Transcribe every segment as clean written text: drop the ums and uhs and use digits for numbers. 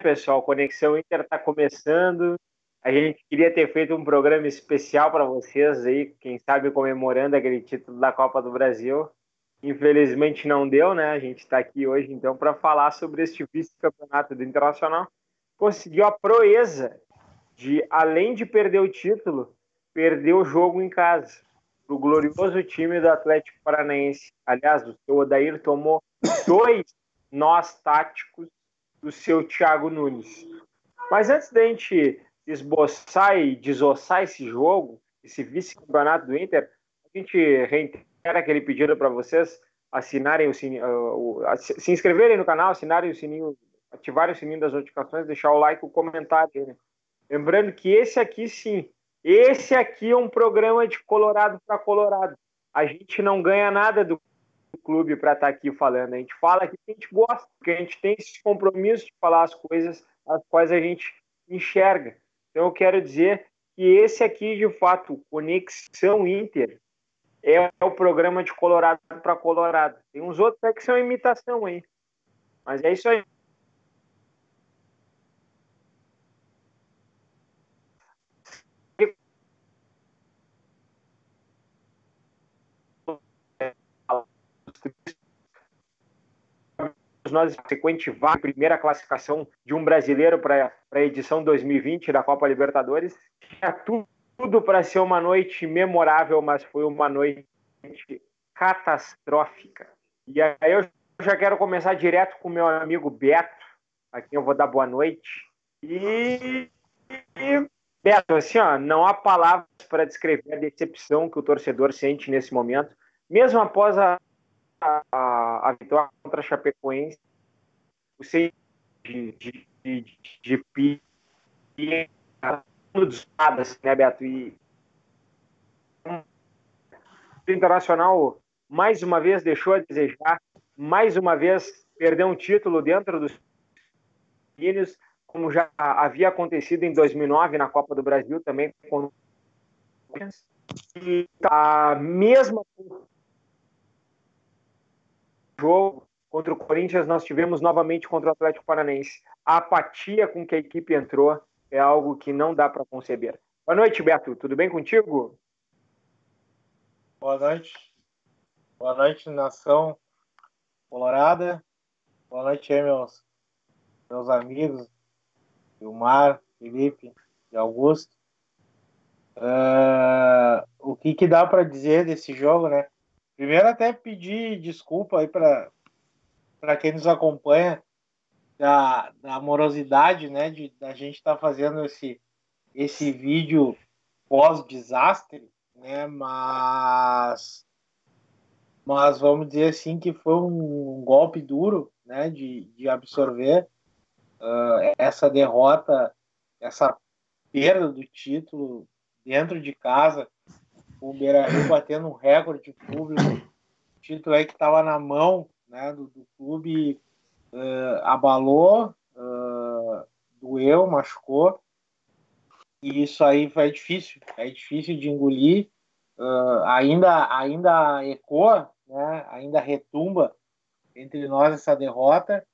Pessoal, Conexão Inter está começando. A gente queria ter feito um programa especial para vocês aí, quem sabe comemorando aquele título da Copa do Brasil. Infelizmente não deu, né? A gente está aqui hoje então para falar sobre este vice-campeonato do Internacional. Conseguiu a proeza de, além de perder o título, perder o jogo em casa. O glorioso time do Atlético Paranaense. Aliás, o seu Odair tomou 2 nós táticos do seu Thiago Nunes. Mas antes da gente esboçar e desossar esse jogo, esse vice-campeonato do Inter, a gente reitera aquele pedido para vocês assinarem o sininho, se inscreverem no canal, assinarem o sininho, ativarem o sininho das notificações, deixar o like, o comentário, né? Lembrando que esse aqui, sim, esse aqui é um programa de Colorado para Colorado. A gente não ganha nada do clube para estar aqui falando. A gente fala aqui que a gente gosta, porque a gente tem esse compromisso de falar as coisas as quais a gente enxerga. Então eu quero dizer que esse aqui, de fato, Conexão Inter, é o programa de Colorado para Colorado. Tem uns outros que são imitação aí. Mas é isso aí. Nós, sequente vaga, primeira classificação de um brasileiro para a edição 2020 da Copa Libertadores. Tinha tudo para ser uma noite memorável, mas foi uma noite catastrófica. E aí eu já quero começar direto com o meu amigo Beto, a quem eu vou dar boa noite. E Beto, assim, ó, não há palavras para descrever a decepção que o torcedor sente nesse momento, mesmo após a vitória contra a Chapecoense, o de, de, de dos nada, né, Beto? E o Internacional, mais uma vez, deixou a desejar, mais uma vez, perdeu um título dentro dos filhos, como já havia acontecido em 2009 na Copa do Brasil também. E a mesma jogo contra o Corinthians, nós tivemos novamente contra o Atlético Paranaense. A apatia com que a equipe entrou é algo que não dá para conceber. Boa noite, Beto. Tudo bem contigo? Boa noite. Boa noite, nação colorada. Boa noite aí, meus amigos, Gilmar, Felipe e Augusto. O que dá para dizer desse jogo, né? Primeiro, até pedir desculpa aí para quem nos acompanha da morosidade, né? Da gente estar fazendo esse vídeo pós-desastre, né? Mas vamos dizer assim que foi um golpe duro, né? De absorver essa derrota, essa perda do título dentro de casa, o Beira-Rio batendo um recorde de público, título aí que estava na mão, né, do clube, abalou, doeu, machucou, e isso aí é difícil de engolir, ainda ecoa, né, ainda retumba entre nós essa derrota,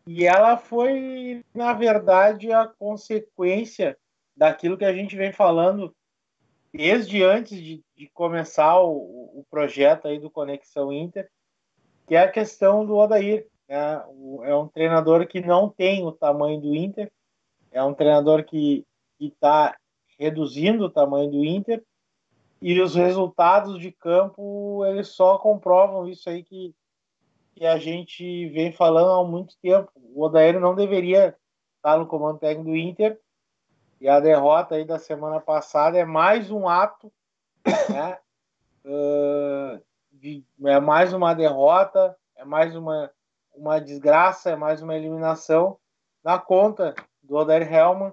e ela foi, na verdade, a consequência daquilo que a gente vem falando desde antes de começar o projeto aí do Conexão Inter, que é a questão do Odair. Né? É um treinador que não tem o tamanho do Inter, é um treinador que está reduzindo o tamanho do Inter, e os resultados de campo eles só comprovam isso aí que a gente vem falando há muito tempo. O Odair não deveria estar no comando técnico do Inter, e a derrota aí da semana passada é mais um ato, né? É mais uma derrota, é mais uma desgraça, é mais uma eliminação na conta do Odair Hellmann,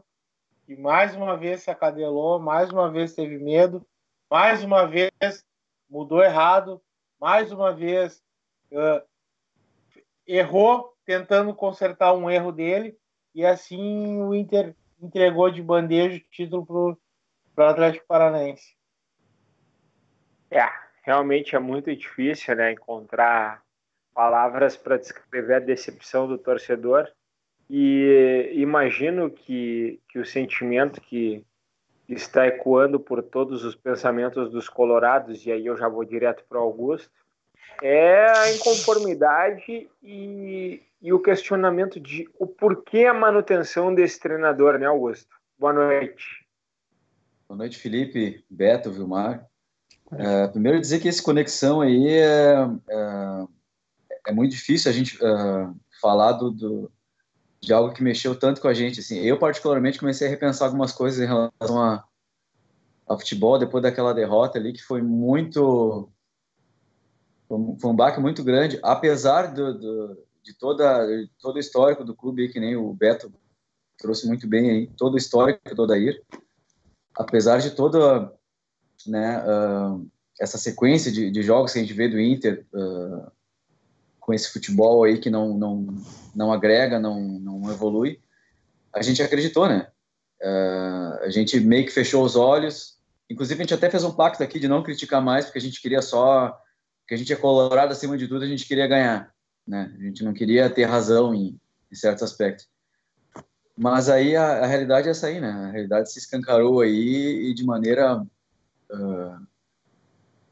que mais uma vez se acadelou, mais uma vez teve medo, mais uma vez mudou errado, mais uma vez errou tentando consertar um erro dele, e assim o Inter entregou de bandeja o título para o Atlético Paranaense. Realmente é muito difícil, né, encontrar palavras para descrever a decepção do torcedor. E imagino que o sentimento que está ecoando por todos os pensamentos dos colorados, e aí eu já vou direto para o Augusto, é a inconformidade e o questionamento de o porquê a manutenção desse treinador, né, Augusto? Boa noite. Boa noite, Felipe, Beto, Vilmar. Primeiro dizer que esse conexão aí é muito difícil a gente falar de algo que mexeu tanto com a gente. Assim, eu, particularmente, comecei a repensar algumas coisas em relação ao futebol depois daquela derrota ali, que foi muito... Foi um baque muito grande, apesar de todo o histórico do clube, aí, que nem o Beto trouxe muito bem aí, todo o histórico do Odair, apesar de toda, né, essa sequência de jogos que a gente vê do Inter, com esse futebol aí que não agrega, não evolui, a gente acreditou, né? A gente meio que fechou os olhos, inclusive a gente até fez um pacto aqui de não criticar mais, porque a gente queria porque a gente é colorado acima de tudo, a gente queria ganhar, né? A gente não queria ter razão em certos aspectos. Mas aí a realidade é essa aí, né? A realidade se escancarou aí e de maneira...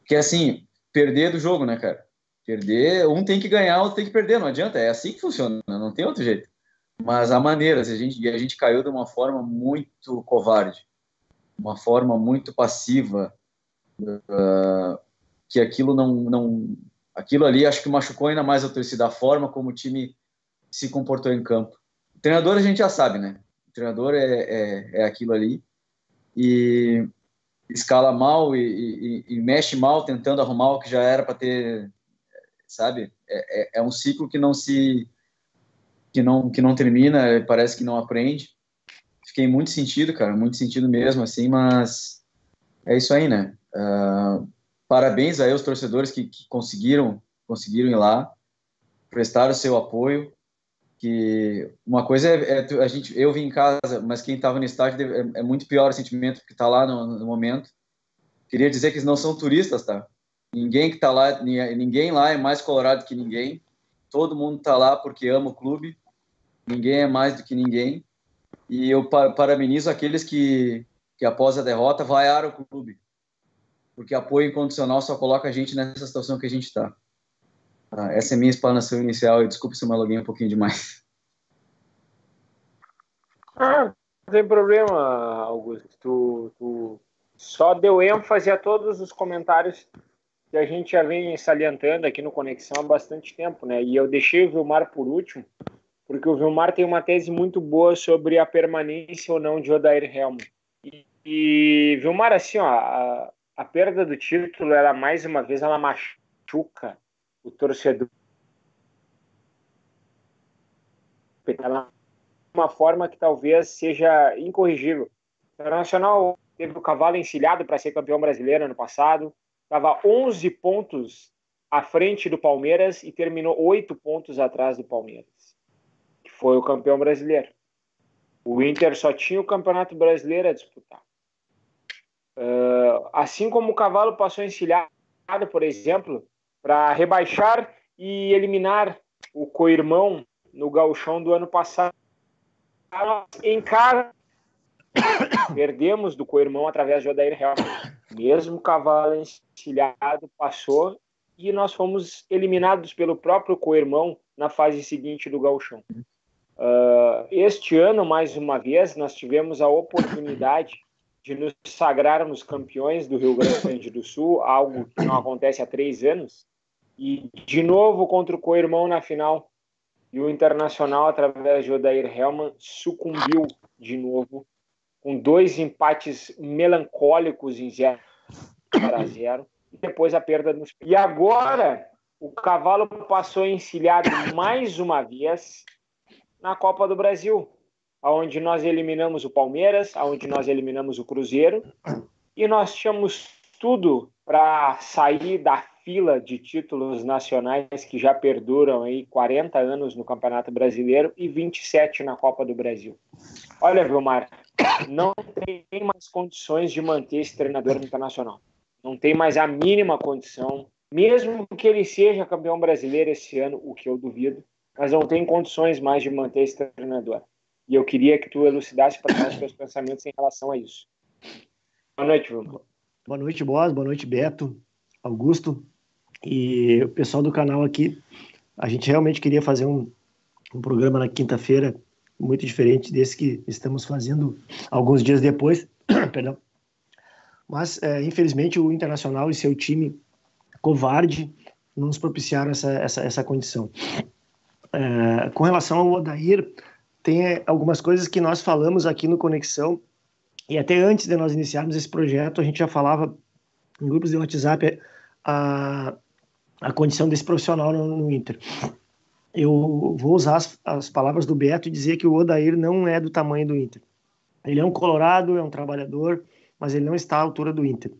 que assim, perder do jogo, né, cara? Perder, um tem que ganhar, outro tem que perder, não adianta, é assim que funciona, não tem outro jeito. Mas a maneira, a gente caiu de uma forma muito covarde, uma forma muito passiva, que aquilo aquilo ali acho que machucou ainda mais a torcida, a forma como o time se comportou em campo. O treinador a gente já sabe, né? O treinador é aquilo ali e escala mal e mexe mal tentando arrumar o que já era para ter, sabe? É um ciclo que não termina, parece que não aprende. Fiquei muito sentido, cara, muito sentido mesmo, assim, mas é isso aí, né? Parabéns aí aos torcedores que conseguiram ir lá, prestar o seu apoio, que uma coisa eu vim em casa, mas quem estava no estádio é muito pior o sentimento que está lá no momento. Queria dizer que eles não são turistas, tá? Ninguém que está lá, ninguém lá é mais colorado que ninguém. Todo mundo está lá porque ama o clube. Ninguém é mais do que ninguém. E eu parabenizo aqueles que após a derrota vaiaram o clube, porque apoio incondicional só coloca a gente nessa situação que a gente está. Essa é a minha explanação inicial, e desculpe se eu me aluguei um pouquinho demais. Não tem problema, Augusto. Tu só deu ênfase a todos os comentários que a gente já vem salientando aqui no Conexão há bastante tempo, né? E eu deixei o Vilmar por último, porque o Vilmar tem uma tese muito boa sobre a permanência ou não de Odair Helman. E Vilmar, assim, ó, a perda do título, ela mais uma vez, ela machuca o torcedor. Ela é uma forma que talvez seja incorrigível. O Internacional teve o cavalo encilhado para ser campeão brasileiro ano passado, estava 11 pontos à frente do Palmeiras e terminou 8 pontos atrás do Palmeiras, que foi o campeão brasileiro. O Inter só tinha o Campeonato Brasileiro a disputar. Assim como o cavalo passou encilhado, por exemplo, para rebaixar e eliminar o co-irmão no gauchão do ano passado. Em casa, perdemos do co-irmão através de Odair Helman. Mesmo o cavalo encilhado passou e nós fomos eliminados pelo próprio co-irmão na fase seguinte do gauchão. Este ano, mais uma vez, nós tivemos a oportunidade de nos sagrarmos campeões do Rio Grande do Sul, algo que não acontece há 3 anos, e de novo contra o co-irmão na final. E o Internacional, através de Odair Helman, sucumbiu de novo, com 2 empates melancólicos em 0-0, e depois a perda nos... E agora, o cavalo passou encilhado mais uma vez na Copa do Brasil, onde nós eliminamos o Palmeiras, onde nós eliminamos o Cruzeiro, e nós tínhamos tudo para sair da fila de títulos nacionais que já perduram aí 40 anos no Campeonato Brasileiro e 27 na Copa do Brasil. Olha, Vilmar, não tem mais condições de manter esse treinador no Internacional. Não tem mais a mínima condição, mesmo que ele seja campeão brasileiro esse ano, o que eu duvido. mas não tem condições mais de manter esse treinador. E eu queria que tu elucidasse para nós os teus pensamentos em relação a isso. Boa noite, Bruno. Boa noite, Boas. Boa noite, Beto, Augusto e o pessoal do canal aqui. A gente realmente queria fazer um programa na quinta-feira muito diferente desse que estamos fazendo alguns dias depois. Perdão. Mas, infelizmente, o Internacional e seu time covarde não nos propiciaram essa condição. Com relação ao Odair, tem algumas coisas que nós falamos aqui no Conexão, e até antes de nós iniciarmos esse projeto, a gente já falava em grupos de WhatsApp a condição desse profissional no Inter. Eu vou usar as palavras do Beto e dizer que o Odair não é do tamanho do Inter. Ele é um colorado, é um trabalhador, mas ele não está à altura do Inter.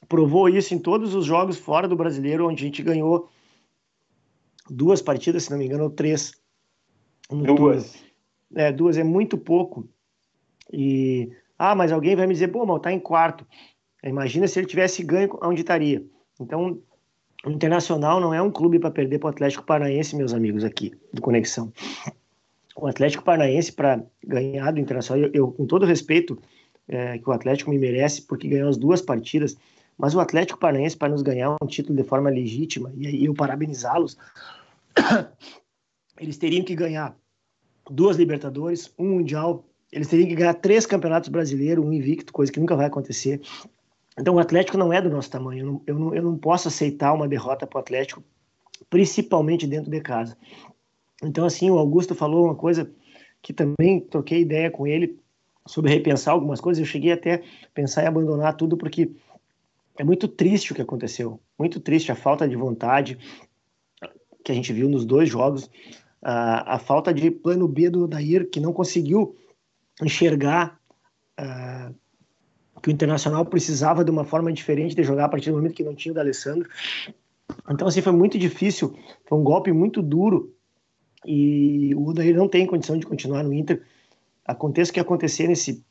Provou isso em todos os jogos fora do Brasileiro, onde a gente ganhou 2 partidas, se não me engano, ou 3. Duas. 2 é muito pouco. Mas alguém vai me dizer, mas tá em quarto. Imagina se ele tivesse ganho, onde estaria. Então, o Internacional não é um clube para perder para o Atlético Paranaense, meus amigos aqui do Conexão. O Atlético Paranaense, para ganhar do Internacional, eu com todo respeito que o Atlético me merece, porque ganhou as 2 partidas, mas o Atlético Paranaense, para nos ganhar um título de forma legítima, e aí eu parabenizá-los, eles teriam que ganhar 2 Libertadores, 1 Mundial, eles teriam que ganhar 3 Campeonatos Brasileiros, 1 invicto, coisa que nunca vai acontecer. Então o Atlético não é do nosso tamanho, eu não posso aceitar uma derrota para o Atlético, principalmente dentro de casa. Então, assim, o Augusto falou uma coisa que também troquei ideia com ele sobre repensar algumas coisas. Eu cheguei até a pensar em abandonar tudo, porque é muito triste o que aconteceu. Muito triste a falta de vontade que a gente viu nos 2 jogos, a falta de plano B do Odair, que não conseguiu enxergar que o Internacional precisava de uma forma diferente de jogar a partir do momento que não tinha o D'Alessandro. Então, assim, foi muito difícil, foi um golpe muito duro, e o Odair não tem condição de continuar no Inter. Aconteça o que acontecer nesse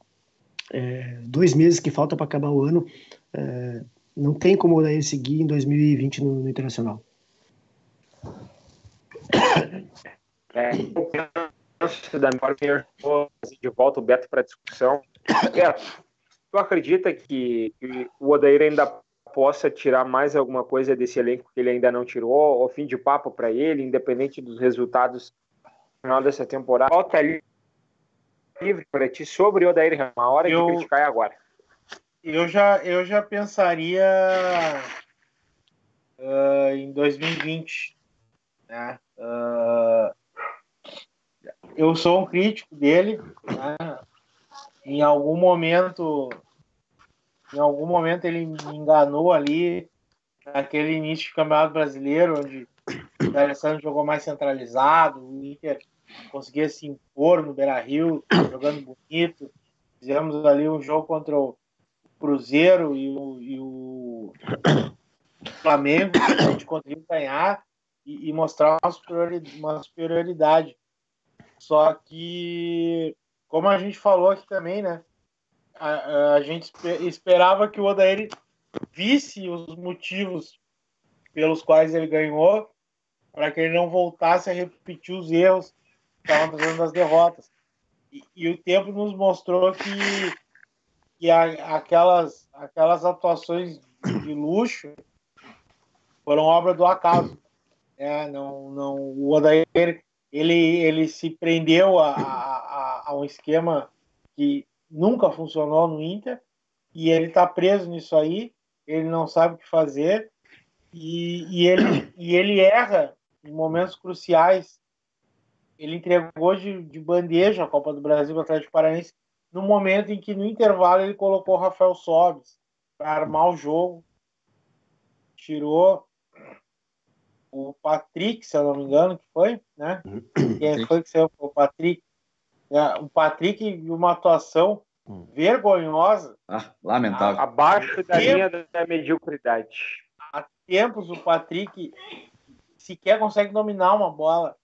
2 meses que falta para acabar o ano, não tem como o Odair seguir em 2020 no Internacional. Eu penso da melhor de volta o Beto para a discussão. Beto, tu acredita que o Odair ainda possa tirar mais alguma coisa desse elenco que ele ainda não tirou, ao fim de papo para ele, independente dos resultados no final dessa temporada? Volta livre para ti sobre o Odair, uma hora de criticar é agora. Eu já pensaria em 2020, né? Eu sou um crítico dele, né? Em algum momento ele me enganou ali naquele início de Campeonato Brasileiro, onde o D'Alessandro jogou mais centralizado, o Inter conseguia se impor no Beira-Rio, jogando bonito. Fizemos ali um jogo contra o Cruzeiro e o Flamengo, que a gente conseguiu ganhar e mostrar uma superioridade. Só que, como a gente falou aqui também, né? A gente esperava que o Odair visse os motivos pelos quais ele ganhou, para que ele não voltasse a repetir os erros que estavam trazendo das derrotas. E o tempo nos mostrou que aquelas atuações de luxo foram obra do acaso. O Odair ele se prendeu a um esquema que nunca funcionou no Inter, e ele está preso nisso aí, ele não sabe o que fazer, e ele erra em momentos cruciais. Ele entregou de bandeja a Copa do Brasil para o Atlético Paranaense no momento em que, no intervalo, ele colocou o Rafael Sobis para armar o jogo, tirou o Patrick, se eu não me engano, que foi, né? Quem foi que saiu? O Patrick. O Patrick, uma atuação vergonhosa. Lamentável. Abaixo da linha da mediocridade. Há tempos o Patrick sequer consegue dominar uma bola.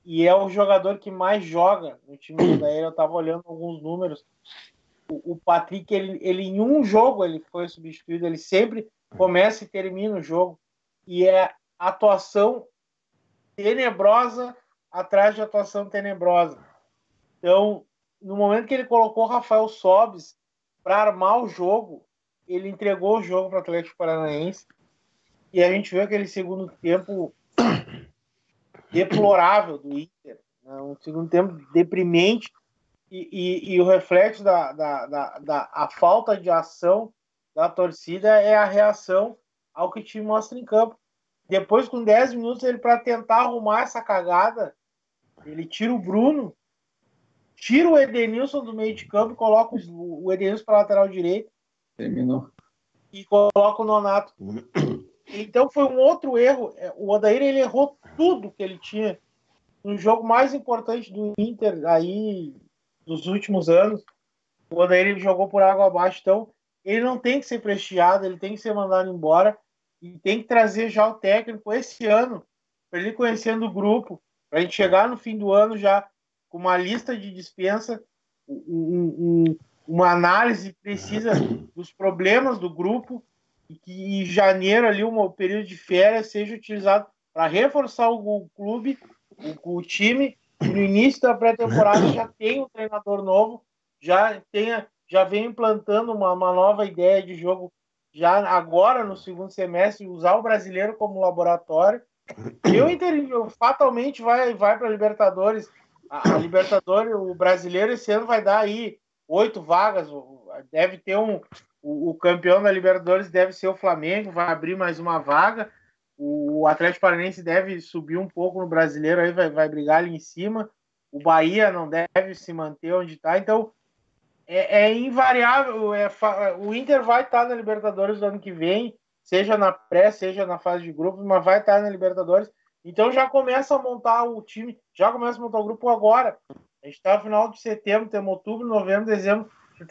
E é o jogador que mais joga no time do Odair. Eu estava olhando alguns números. O Patrick, ele em um jogo ele foi substituído. Ele sempre começa e termina o jogo. E é atuação tenebrosa atrás de atuação tenebrosa. Então, no momento que ele colocou Rafael Sobis para armar o jogo, ele entregou o jogo para o Atlético Paranaense. E a gente viu aquele segundo tempo deplorável do Inter, né? Um segundo tempo deprimente, e o reflexo da falta de ação da torcida é a reação ao que o time mostra em campo. Depois, com 10 minutos, ele, para tentar arrumar essa cagada, ele tira o Bruno, tira o Edenilson do meio de campo e coloca o Edenilson para lateral direito. Terminou. E coloca o Nonato. Então foi um outro erro. O Odair, ele errou tudo que ele tinha no jogo mais importante do Inter aí dos últimos anos. O Odair, ele jogou por água abaixo. Então ele não tem que ser prestigiado, ele tem que ser mandado embora e tem que trazer já o técnico esse ano para ele conhecendo o grupo, para a gente chegar no fim do ano já com uma lista de dispensa, uma análise precisa dos problemas do grupo, e que em janeiro ali, um período de férias, seja utilizado para reforçar o clube, o time, e no início da pré-temporada já tem um treinador novo, já vem implantando uma nova ideia de jogo, já agora no segundo semestre, usar o brasileiro como laboratório. E o Inter fatalmente vai para a Libertadores. A Libertadores, o brasileiro esse ano vai dar aí 8 vagas, deve ter o campeão da Libertadores deve ser o Flamengo, vai abrir mais uma vaga, o Atlético Paranaense deve subir um pouco no brasileiro, aí vai brigar ali em cima, o Bahia não deve se manter onde está, então é invariável, o Inter vai estar na Libertadores do ano que vem, seja na pré, seja na fase de grupos, mas vai estar na Libertadores, então já começa a montar o time, já começa a montar o grupo agora. A gente está no final de setembro, temos outubro, novembro, dezembro, o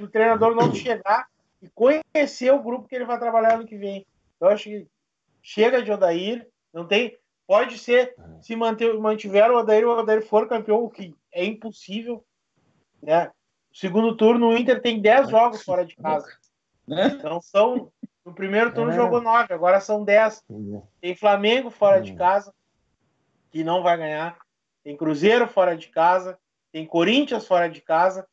treinador não chegar e conhecer o grupo que ele vai trabalhar ano que vem. Eu acho que chega de Odair, não tem, pode ser, se mantiver o Odair for campeão, o que é impossível, né? O segundo turno, o Inter tem 10 jogos fora de casa. Então são, no primeiro turno jogou 9, agora são 10. Tem Flamengo fora de casa, que não vai ganhar. Tem Cruzeiro fora de casa. Tem Corinthians fora de casa.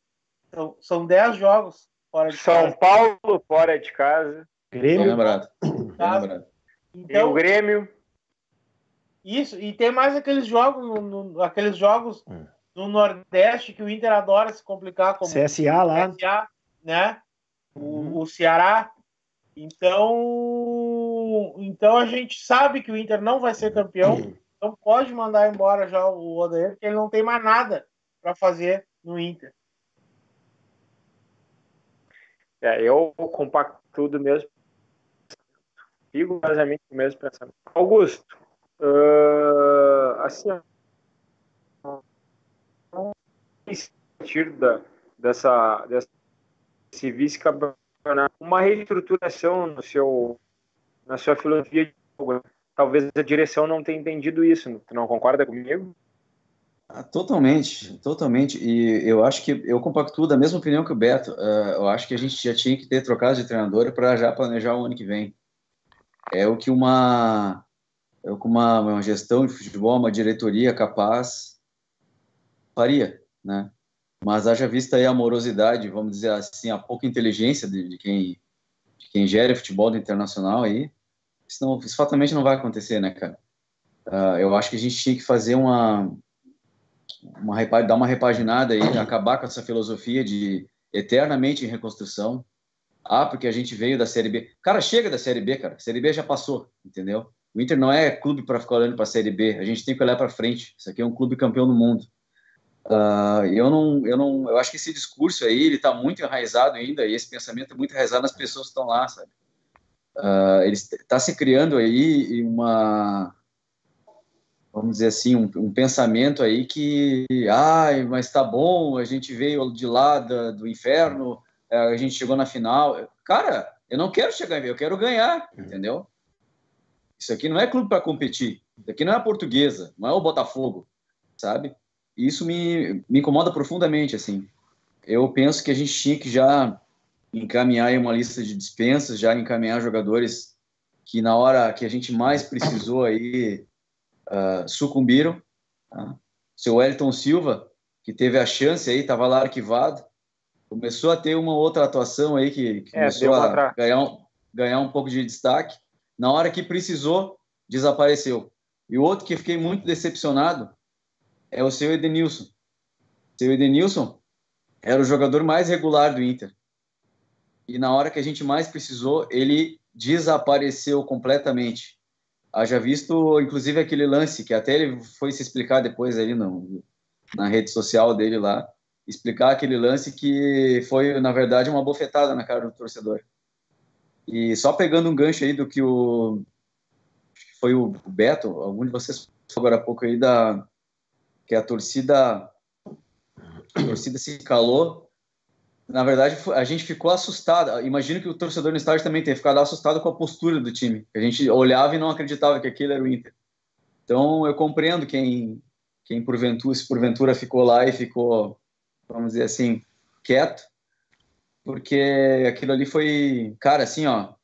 Então, são 10 jogos fora de casa. São Paulo fora de casa. Grêmio. Lembrado. Então, tem o Grêmio. Isso, e tem mais aqueles jogos no Nordeste que o Inter adora se complicar, como CSA lá. CSA, né? O Ceará. Então a gente sabe que o Inter não vai ser campeão, então pode mandar embora já o Odair, porque ele não tem mais nada para fazer no Inter. Eu compacto tudo mesmo, rigorosamente o mesmo pensamento. Augusto, assim, desse vice-campeonato, uma reestruturação na sua filosofia de jogo. Talvez a direção não tenha entendido isso. Tu não concorda comigo? Totalmente. E eu acho que eu compactuo da mesma opinião que o Beto. Eu acho que a gente já tinha que ter trocado de treinador para já planejar o ano que vem. É o que uma gestão de futebol, uma diretoria capaz faria, né? Mas haja vista aí a morosidade, vamos dizer assim, a pouca inteligência de quem gera futebol do Internacional aí, isso fatalmente não vai acontecer, né, cara? Eu acho que a gente tinha que fazer dar uma repaginada aí, acabar com essa filosofia de eternamente em reconstrução. Porque a gente veio da Série B. Cara, chega da Série B, cara. A Série B já passou, entendeu? O Inter não é clube para ficar olhando para a Série B. A gente tem que olhar para frente. Isso aqui é um clube campeão do mundo. Eu acho que esse discurso aí, ele está muito enraizado ainda, e esse pensamento é muito enraizado nas pessoas que estão lá, sabe? Ele está se criando aí vamos dizer assim, um pensamento aí que, mas tá bom, a gente veio de lá do inferno, a gente chegou na final. Cara, eu não quero chegar, eu quero ganhar, entendeu? Isso aqui não é clube para competir, isso aqui não é a Portuguesa, não é o Botafogo, sabe? E isso me incomoda profundamente, assim. Eu penso que a gente tinha que já encaminhar aí uma lista de dispensas, já encaminhar jogadores que na hora que a gente mais precisou aí sucumbiram. Tá? Seu Wellington Silva, que teve a chance aí, estava lá arquivado, começou a ter uma outra atuação aí que começou a ganhar um pouco de destaque. Na hora que precisou, desapareceu. E o outro que fiquei muito decepcionado é o seu Edenilson. O seu Edenilson era o jogador mais regular do Inter. E na hora que a gente mais precisou, ele desapareceu completamente. Haja visto, inclusive, aquele lance que até ele foi se explicar depois ali na rede social dele lá, explicar aquele lance que foi, na verdade, uma bofetada na cara do torcedor. E só pegando um gancho aí do que foi o Beto, algum de vocês falou agora há pouco aí que a torcida se calou. Na verdade, a gente ficou assustado. Imagino que o torcedor no estádio também tenha ficado assustado com a postura do time. A gente olhava e não acreditava que aquilo era o Inter. Então, eu compreendo quem porventura ficou lá e ficou, vamos dizer assim, quieto, porque aquilo ali foi, cara, assim, ó,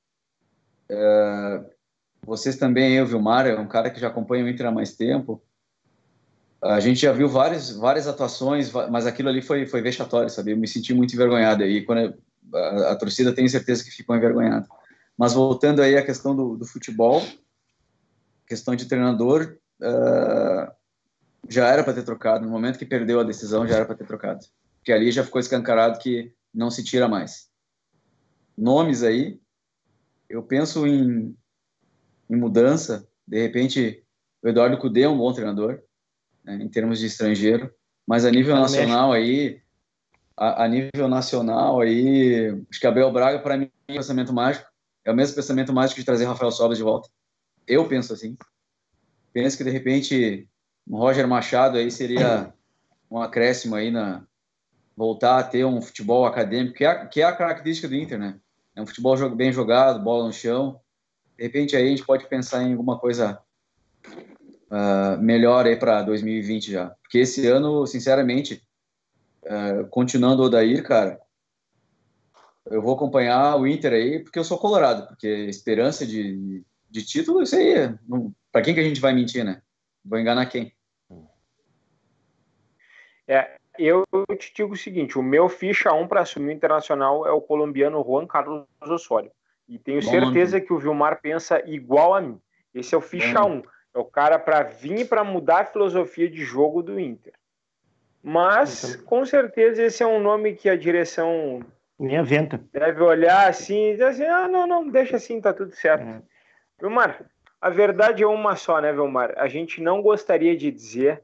vocês também, eu, Vilmar, é um cara que já acompanha o Inter há mais tempo, a gente já viu várias atuações, mas aquilo ali foi vexatório, sabe? Eu me senti muito envergonhado aí, quando a torcida tenho certeza que ficou envergonhada. Mas voltando aí à questão do futebol, questão de treinador, já era para ter trocado. No momento que perdeu a decisão, já era para ter trocado. Porque ali já ficou escancarado que não se tira mais. Nomes aí, eu penso em mudança. De repente, o Eduardo Cudê é um bom treinador, né, em termos de estrangeiro, mas a nível nacional aí, acho que Abel Braga, para mim, é o pensamento mágico. É o mesmo pensamento mágico de trazer Rafael Sobis de volta. Eu penso assim. Penso que, de repente, o Roger Machado aí seria um acréscimo aí voltar a ter um futebol acadêmico, que é a característica do Inter, né? É um futebol bem jogado, bola no chão. De repente aí a gente pode pensar em alguma coisa melhor aí para 2020 já. Porque esse ano, sinceramente, continuando o Odair, cara, eu vou acompanhar o Inter aí porque eu sou colorado, porque esperança de título, isso aí, para quem que a gente vai mentir, né? Vou enganar quem? Eu te digo o seguinte, o meu ficha 1 para assumir o Internacional é o colombiano Juan Carlos Osório. E tenho certeza que o Vilmar pensa igual a mim. Esse é o ficha 1. É o cara para vir para mudar a filosofia de jogo do Inter. Mas, com certeza, esse é um nome que a direção nem aventa. Deve olhar assim e dizer assim, não, deixa assim, tá tudo certo. Vilmar, a verdade é uma só, né, Vilmar? A gente não gostaria de dizer,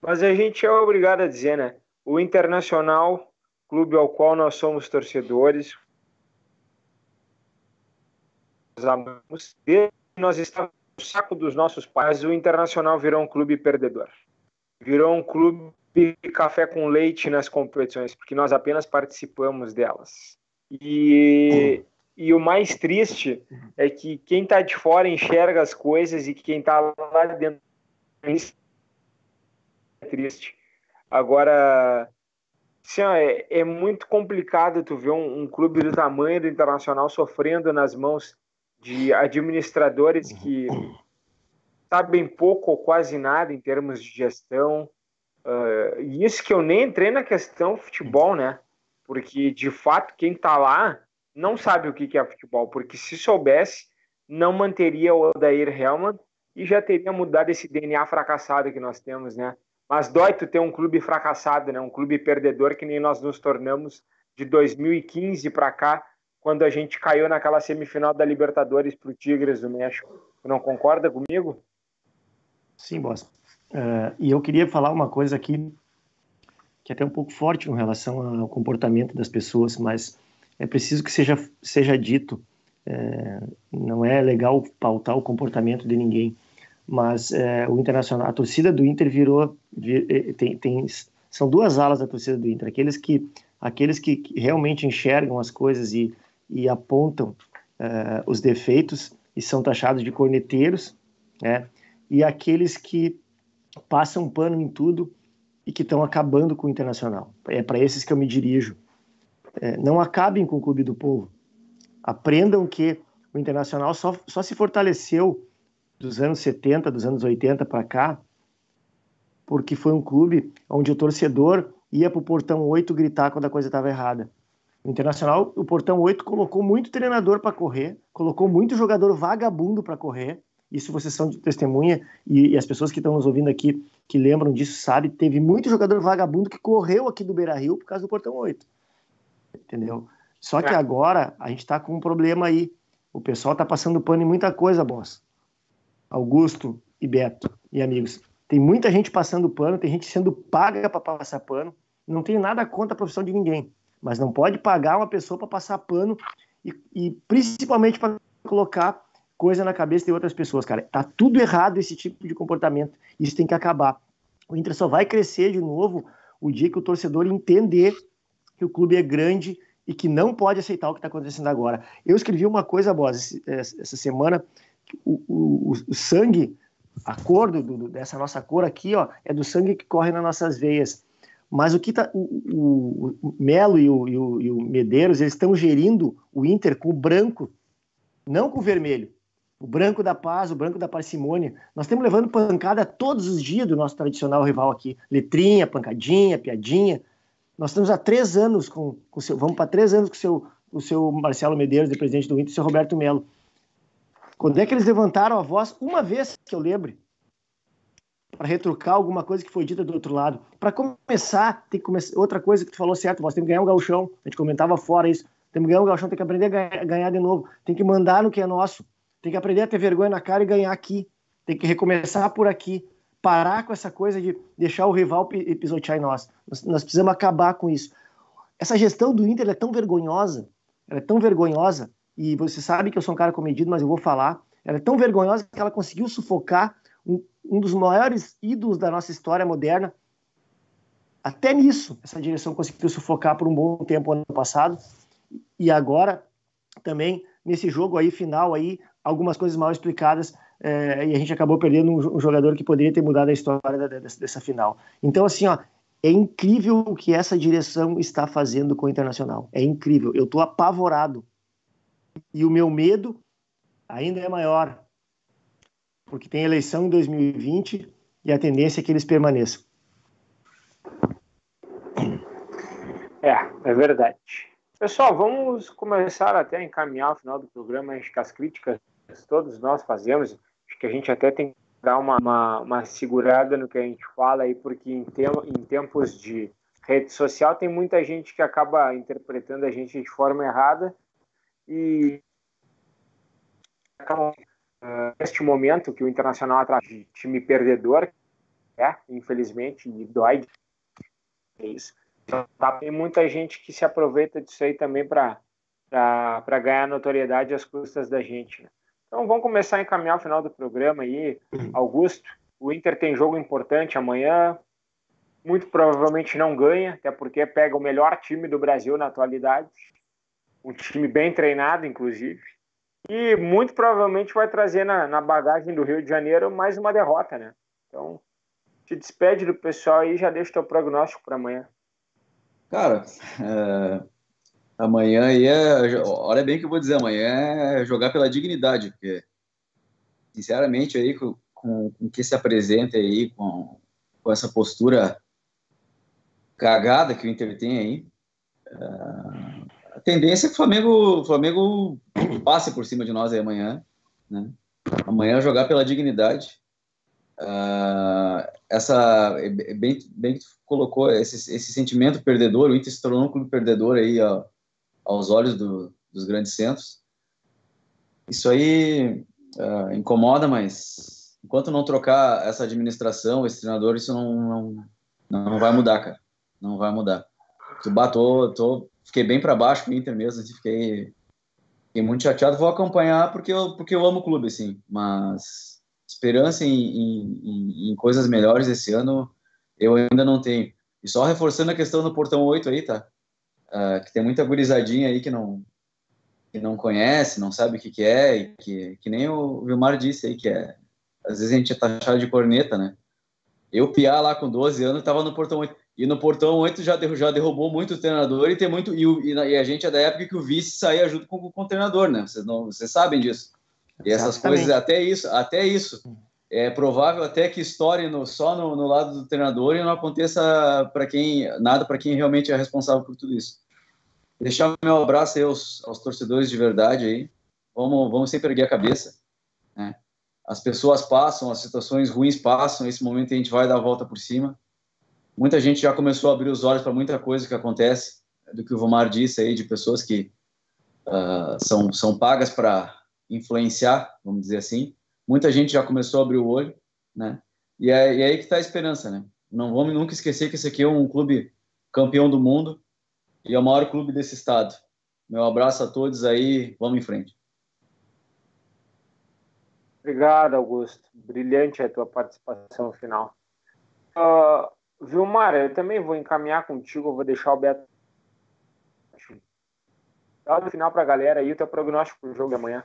mas a gente é obrigado a dizer, né? O Internacional, clube ao qual nós somos torcedores, nós estamos no saco dos nossos pais, o Internacional virou um clube perdedor. Virou um clube de café com leite nas competições, porque nós apenas participamos delas. E o mais triste é que quem está de fora enxerga as coisas e quem está lá dentro é triste. Agora, assim, é muito complicado tu ver um clube do tamanho do Internacional sofrendo nas mãos de administradores que sabem pouco ou quase nada em termos de gestão. E isso que eu nem entrei na questão futebol, né? Porque, de fato, quem tá lá não sabe o que é futebol, porque se soubesse, não manteria o Odair Hellmann e já teria mudado esse DNA fracassado que nós temos, né? Mas dói tu ter um clube fracassado, né? Um clube perdedor que nem nós nos tornamos de 2015 para cá, quando a gente caiu naquela semifinal da Libertadores pro Tigres do México. Tu não concorda comigo? Sim, Boss. E eu queria falar uma coisa aqui que é até um pouco forte com relação ao comportamento das pessoas, mas é preciso que seja dito. Não é legal pautar o comportamento de ninguém, mas o Internacional, a torcida do Inter são duas alas da torcida do Inter, aqueles que realmente enxergam as coisas e apontam os defeitos e são taxados de corneteiros, né? E aqueles que passam pano em tudo e que estão acabando com o Internacional. É para esses que eu me dirijo. Não acabem com o Clube do Povo. Aprendam que o Internacional só se fortaleceu dos anos 70, dos anos 80 para cá, porque foi um clube onde o torcedor ia para o portão 8 gritar quando a coisa estava errada. O Internacional, o portão 8 colocou muito treinador para correr, colocou muito jogador vagabundo para correr, isso vocês são de testemunha, e as pessoas que estão nos ouvindo aqui, que lembram disso, sabem, teve muito jogador vagabundo que correu aqui do Beira-Rio por causa do portão 8. Entendeu? Só que agora a gente está com um problema aí. O pessoal está passando pano em muita coisa, boss. Augusto e Beto e amigos. Tem muita gente passando pano, tem gente sendo paga para passar pano. Não tenho nada contra a profissão de ninguém, mas não pode pagar uma pessoa para passar pano e principalmente para colocar coisa na cabeça de outras pessoas, cara. Tá tudo errado esse tipo de comportamento. Isso tem que acabar. O Inter só vai crescer de novo o dia que o torcedor entender que o clube é grande e que não pode aceitar o que está acontecendo agora. Eu escrevi uma coisa, Boss, essa semana, o sangue, a cor dessa nossa cor aqui, ó, é do sangue que corre nas nossas veias. Mas o que tá, o Melo e o Medeiros, eles estão gerindo o Inter com o branco, não com o vermelho. O branco da paz, o branco da parcimônia. Nós estamos levando pancada todos os dias do nosso tradicional rival aqui. Letrinha, pancadinha, piadinha. Nós estamos há 3 anos vamos para 3 anos com o seu Marcelo Medeiros, de presidente do Inter, e o seu Roberto Melo. Quando é que eles levantaram a voz? Uma vez que eu lembre, para retrucar alguma coisa que foi dita do outro lado. Para começar, tem que começar. Outra coisa que tu falou certo, nós temos que ganhar um gauchão. A gente comentava fora isso. Temos que ganhar um gauchão, tem que aprender a ganhar de novo. Tem que mandar no que é nosso. Tem que aprender a ter vergonha na cara e ganhar aqui. Tem que recomeçar por aqui. Parar com essa coisa de deixar o rival pisotear em nós. Nós precisamos acabar com isso. Essa gestão do Inter é tão vergonhosa. Ela é tão vergonhosa. E você sabe que eu sou um cara comedido, mas eu vou falar. Ela é tão vergonhosa que ela conseguiu sufocar um dos maiores ídolos da nossa história moderna. Até nisso, essa direção conseguiu sufocar por um bom tempo ano passado. E agora, também, nesse jogo aí, final, aí, algumas coisas mal explicadas, e a gente acabou perdendo um jogador que poderia ter mudado a história dessa final. Então, assim, ó, é incrível o que essa direção está fazendo com o Internacional. É incrível. Eu estou apavorado. E o meu medo ainda é maior, porque tem eleição em 2020 e a tendência é que eles permaneçam. É verdade. Pessoal, vamos começar até a encaminhar o final do programa. Acho que as críticas todos nós fazemos, acho que a gente até tem que dar uma segurada no que a gente fala aí, porque em tempos de rede social tem muita gente que acaba interpretando a gente de forma errada e acabam neste momento que o Internacional atrás de time perdedor, infelizmente, e dói. É isso. Então, tem muita gente que se aproveita disso aí também para ganhar notoriedade às custas da gente, né? Então vamos começar a encaminhar o final do programa aí. Augusto, o Inter tem jogo importante amanhã, muito provavelmente não ganha, até porque pega o melhor time do Brasil na atualidade, um time bem treinado, inclusive, e muito provavelmente vai trazer na bagagem do Rio de Janeiro mais uma derrota, né? Então, te despede do pessoal aí e já deixa o teu prognóstico para amanhã. Cara, amanhã aí olha bem o que eu vou dizer, amanhã é jogar pela dignidade, porque, sinceramente, aí com que se apresenta aí, com essa postura cagada que o Inter tem aí, a tendência é que o Flamengo passe por cima de nós aí amanhã, né? Amanhã é jogar pela dignidade. Bem que tu colocou esse sentimento perdedor, o Inter se tornou um clube perdedor aí aos olhos dos grandes centros. Isso aí incomoda, mas enquanto não trocar essa administração, esse treinador, isso não vai mudar, cara. Não vai mudar. Fiquei bem para baixo com o Inter mesmo, assim, fiquei muito chateado. Vou acompanhar porque eu amo o clube, assim, mas esperança em coisas melhores esse ano eu ainda não tenho. E só reforçando a questão do Portão 8 aí, tá? Que tem muita gurizadinha aí que não conhece, não sabe o que é, e que nem o Vilmar disse aí, às vezes a gente é taxado de corneta, né? Eu, piá lá com 12 anos, tava no Portão 8. E no Portão 8 já derrubou muito o treinador e a gente é da época que o vice saía junto com o treinador, né? Vocês sabem disso. E essas coisas, até isso. É provável até que estoure só no lado do treinador e não aconteça nada para quem realmente é responsável por tudo isso. Deixar meu abraço aí aos torcedores de verdade aí. Vamos sempre erguer a cabeça, né? As pessoas passam, as situações ruins passam, nesse momento a gente vai dar a volta por cima. Muita gente já começou a abrir os olhos para muita coisa que acontece, do que o Vomar disse aí, de pessoas que são pagas para influenciar, vamos dizer assim. Muita gente já começou a abrir o olho, né? E é aí que está a esperança, né? Não vamos nunca esquecer que esse aqui é um clube campeão do mundo e é o maior clube desse estado. Meu abraço a todos aí, vamos em frente. Obrigado, Augusto. Brilhante a tua participação final. Vilmar, eu também vou encaminhar contigo, eu vou deixar o Beto dá no final para a galera aí o teu prognóstico para o jogo de amanhã.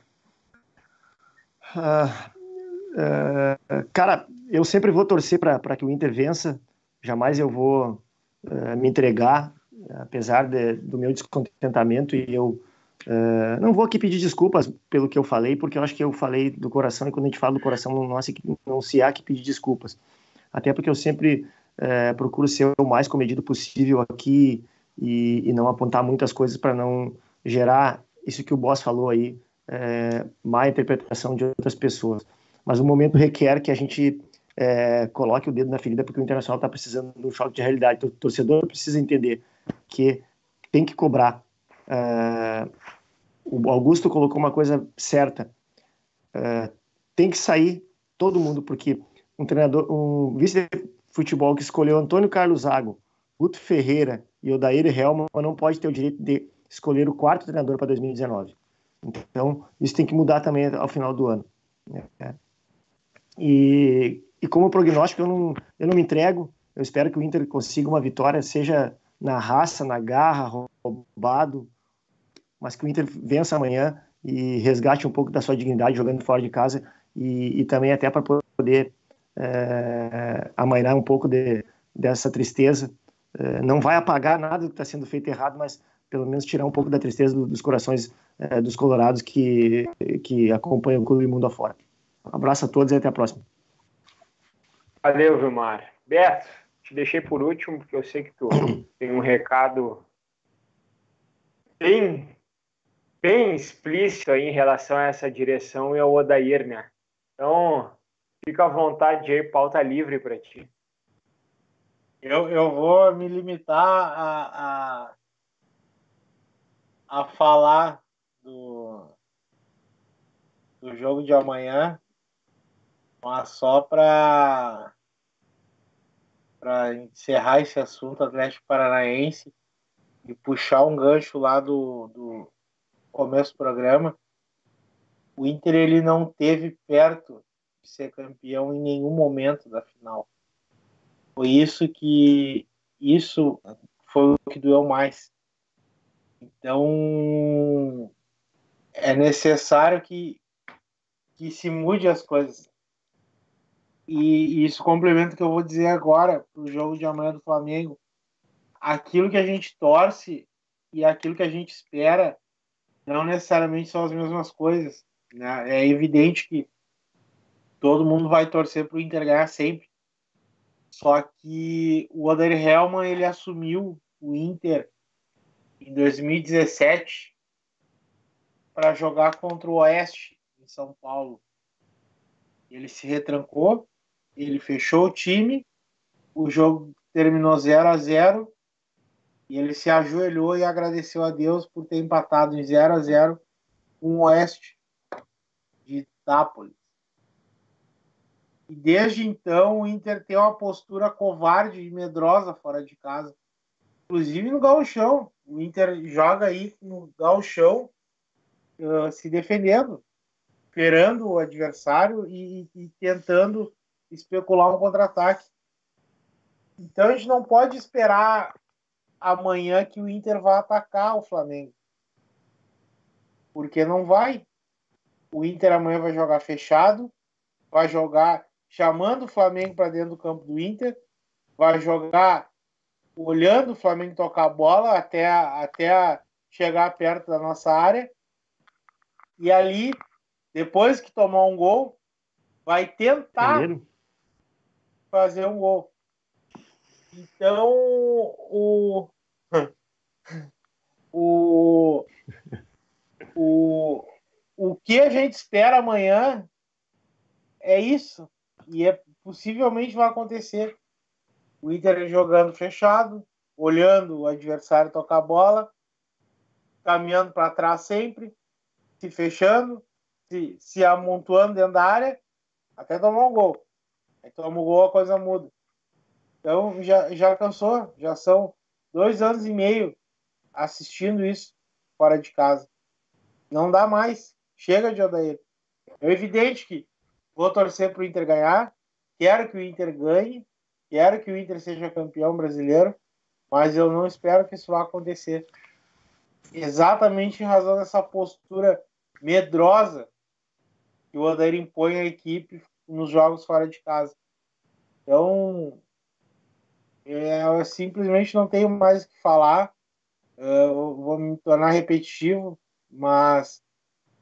Cara, eu sempre vou torcer para que o Inter vença, jamais eu vou me entregar, apesar do meu descontentamento, e eu não vou aqui pedir desculpas pelo que eu falei, porque eu acho que eu falei do coração, e quando a gente fala do coração não se há que pedir desculpas, até porque eu sempre procuro ser o mais comedido possível aqui e não apontar muitas coisas para não gerar isso que o Boss falou aí, má interpretação de outras pessoas. Mas o momento requer que a gente coloque o dedo na ferida, porque o Internacional está precisando de um choque de realidade. O torcedor precisa entender que tem que cobrar. O Augusto colocou uma coisa certa. Tem que sair todo mundo, porque um vice de futebol que escolheu Antônio Carlos Zago, Guto Ferreira e Odair Helman não pode ter o direito de escolher o quarto treinador para 2019. Então, isso tem que mudar também ao final do ano. E como prognóstico, eu não me entrego. Eu espero que o Inter consiga uma vitória, seja na raça, na garra, roubado, mas que o Inter vença amanhã e resgate um pouco da sua dignidade jogando fora de casa e também até para poder amainar um pouco dessa tristeza. Não vai apagar nada do que está sendo feito errado, mas pelo menos tirar um pouco da tristeza dos corações dos colorados que acompanham o clube mundo afora. Um abraço a todos e até a próxima. Valeu, Vilmar. Beto, te deixei por último, porque eu sei que tu tem um recado bem explícito aí em relação a essa direção e ao Odair, né? Então, fica à vontade aí, pauta livre para ti. Eu vou me limitar a falar do jogo de amanhã, mas só para encerrar esse assunto Atlético Paranaense e puxar um gancho lá do começo do programa. O Inter ele não teve perto de ser campeão em nenhum momento da final. Isso foi o que doeu mais. Então é necessário que se mude as coisas. E isso complementa o que eu vou dizer agora para o jogo de amanhã do Flamengo. Aquilo que a gente torce e aquilo que a gente espera não necessariamente são as mesmas coisas, né? É evidente que todo mundo vai torcer para o Inter ganhar sempre. Só que o Odair Helman ele assumiu o Inter em 2017 para jogar contra o Oeste em São Paulo. Ele se retrancou, ele fechou o time, o jogo terminou 0-0 e ele se ajoelhou e agradeceu a Deus por ter empatado em 0-0 com o Oeste de Itápolis. E desde então o Inter tem uma postura covarde e medrosa fora de casa. Inclusive no gauchão. O Inter joga aí no gauchão se defendendo, esperando o adversário e tentando especular um contra-ataque. Então a gente não pode esperar amanhã que o Inter vá atacar o Flamengo. Porque não vai. O Inter amanhã vai jogar fechado, vai jogar chamando o Flamengo para dentro do campo do Inter, vai jogar olhando o Flamengo tocar a bola até chegar perto da nossa área, e ali, depois que tomar um gol, vai tentar Primeiro. fazer um gol. Então, o que a gente espera amanhã é isso. E possivelmente vai acontecer. O Inter jogando fechado, olhando o adversário tocar a bola, caminhando para trás sempre, se fechando, se amontoando dentro da área, até tomar um gol. Aí toma o gol, a coisa muda. Então já cansou, já são 2 anos e meio assistindo isso fora de casa. Não dá mais. Chega de Odair. É evidente que vou torcer para o Inter ganhar, quero que o Inter ganhe, quero que o Inter seja campeão brasileiro, mas eu não espero que isso vá acontecer. Exatamente em razão dessa postura medrosa que o Odair impõe à equipe nos jogos fora de casa. Então, eu simplesmente não tenho mais o que falar. Eu vou me tornar repetitivo, mas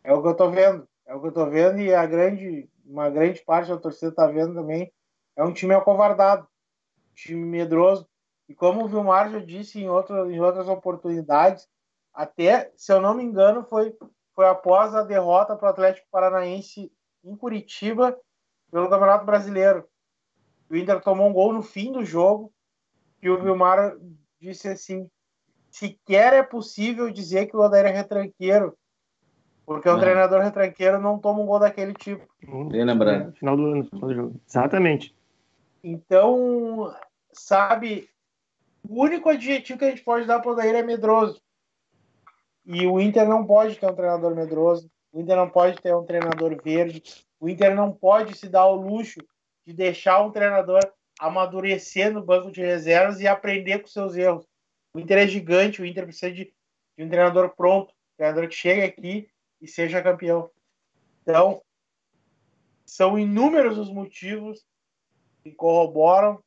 é o que eu estou vendo. É o que eu estou vendo e uma grande parte da torcida está vendo também. É um time acovardado, um time medroso. E como o Vilmar já disse em outras oportunidades, até, se eu não me engano, foi após a derrota para o Atlético Paranaense em Curitiba pelo Campeonato Brasileiro. O Inter tomou um gol no fim do jogo e o Vilmar disse assim: sequer é possível dizer que o Odair é retranqueiro, porque um treinador retranqueiro não toma um gol daquele tipo. Bem lembrado. Final do ano, final do jogo. Exatamente. Então, sabe, o único adjetivo que a gente pode dar para o Odair é medroso. E o Inter não pode ter um treinador medroso, o Inter não pode ter um treinador verde, o Inter não pode se dar o luxo de deixar um treinador amadurecer no banco de reservas e aprender com seus erros. O Inter é gigante, o Inter precisa de um treinador pronto, um treinador que chegue aqui e seja campeão. Então, são inúmeros os motivos que corroboram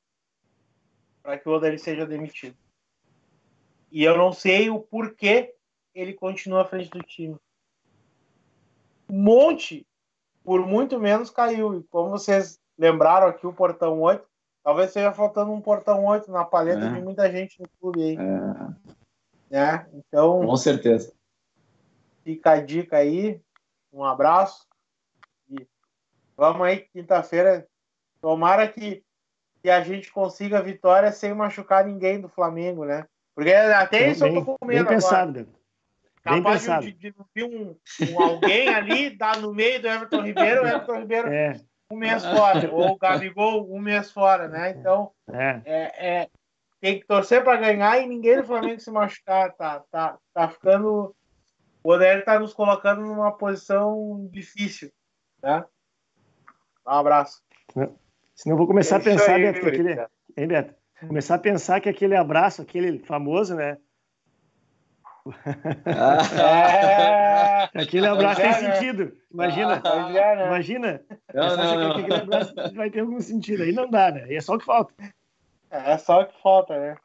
para que o Odair seja demitido. E eu não sei o porquê ele continua à frente do time. Um monte, por muito menos, caiu. E como vocês lembraram aqui, o Portão 8, talvez seja faltando um Portão 8 na paleta de muita gente no clube aí. Então, com certeza. Fica a dica aí. Um abraço. E vamos aí, quinta-feira. Tomara que a gente consiga a vitória sem machucar ninguém do Flamengo, né? Porque até isso eu tô com medo bem pensado, agora. Bem Capaz pensado. de vir alguém ali, dar no meio do Everton Ribeiro, o Everton Ribeiro um mês fora, ou o Gabigol um mês fora, né? Então, tem que torcer para ganhar e ninguém do Flamengo se machucar. Tá ficando... O Odair tá nos colocando numa posição difícil, né? Um abraço. Senão eu vou começar a pensar, aí, Beto, que aquele... Hein, Beto? Começar a pensar que aquele abraço, aquele famoso, né? Aquele abraço tem sentido. Imagina. Imagina. Você acha que aquele abraço vai ter algum sentido? Aí não dá, né? Aí é só o que falta. É só o que falta, né?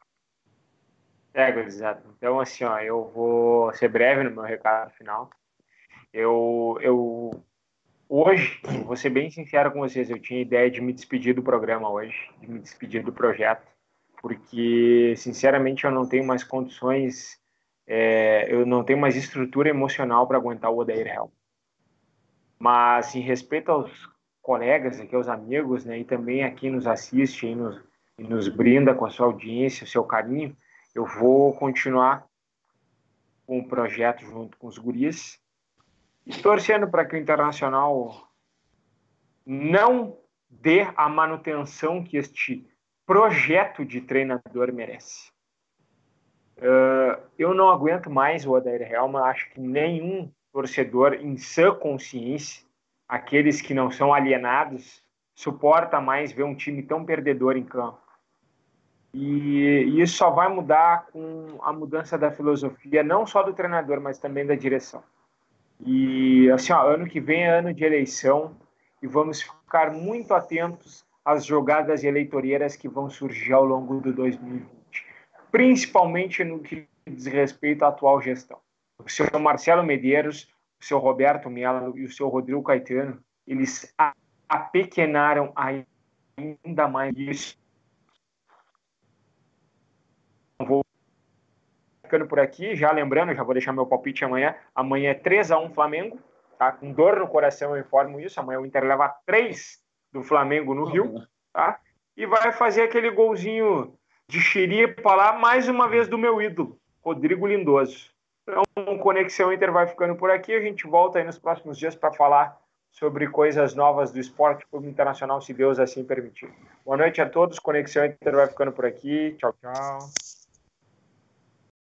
Exato. Então, assim, ó, eu vou ser breve no meu recado final. Hoje, vou ser bem sincero com vocês, eu tinha ideia de me despedir do programa hoje, de me despedir do projeto, porque, sinceramente, eu não tenho mais condições, eu não tenho mais estrutura emocional para aguentar o Odair Helm. Mas, em respeito aos colegas aqui, aos amigos, né, e também a quem nos assiste e nos brinda com a sua audiência, o seu carinho, eu vou continuar com o projeto junto com os guris, torcendo para que o Internacional não dê a manutenção que este projeto de treinador merece. Eu não aguento mais o Odair Helm, acho que nenhum torcedor em sã consciência, aqueles que não são alienados, suporta mais ver um time tão perdedor em campo. E isso só vai mudar com a mudança da filosofia, não só do treinador, mas também da direção. E assim, ó, ano que vem é ano de eleição e vamos ficar muito atentos às jogadas eleitoreiras que vão surgir ao longo do 2020, principalmente no que diz respeito à atual gestão. O senhor Marcelo Medeiros, o seu Roberto Melo e o seu Rodrigo Caetano, eles apequenaram ainda mais isso. Vou ficando por aqui, já lembrando, já vou deixar meu palpite amanhã. Amanhã é 3-1 Flamengo, tá? Com dor no coração eu informo isso. Amanhã o Inter leva 3 do Flamengo no Rio, tá? E vai fazer aquele golzinho de xeripa lá, mais uma vez do meu ídolo, Rodrigo Lindoso. Então, Conexão Inter vai ficando por aqui. A gente volta aí nos próximos dias para falar sobre coisas novas do esporte clube internacional, se Deus assim permitir. Boa noite a todos. Conexão Inter vai ficando por aqui. Tchau, tchau.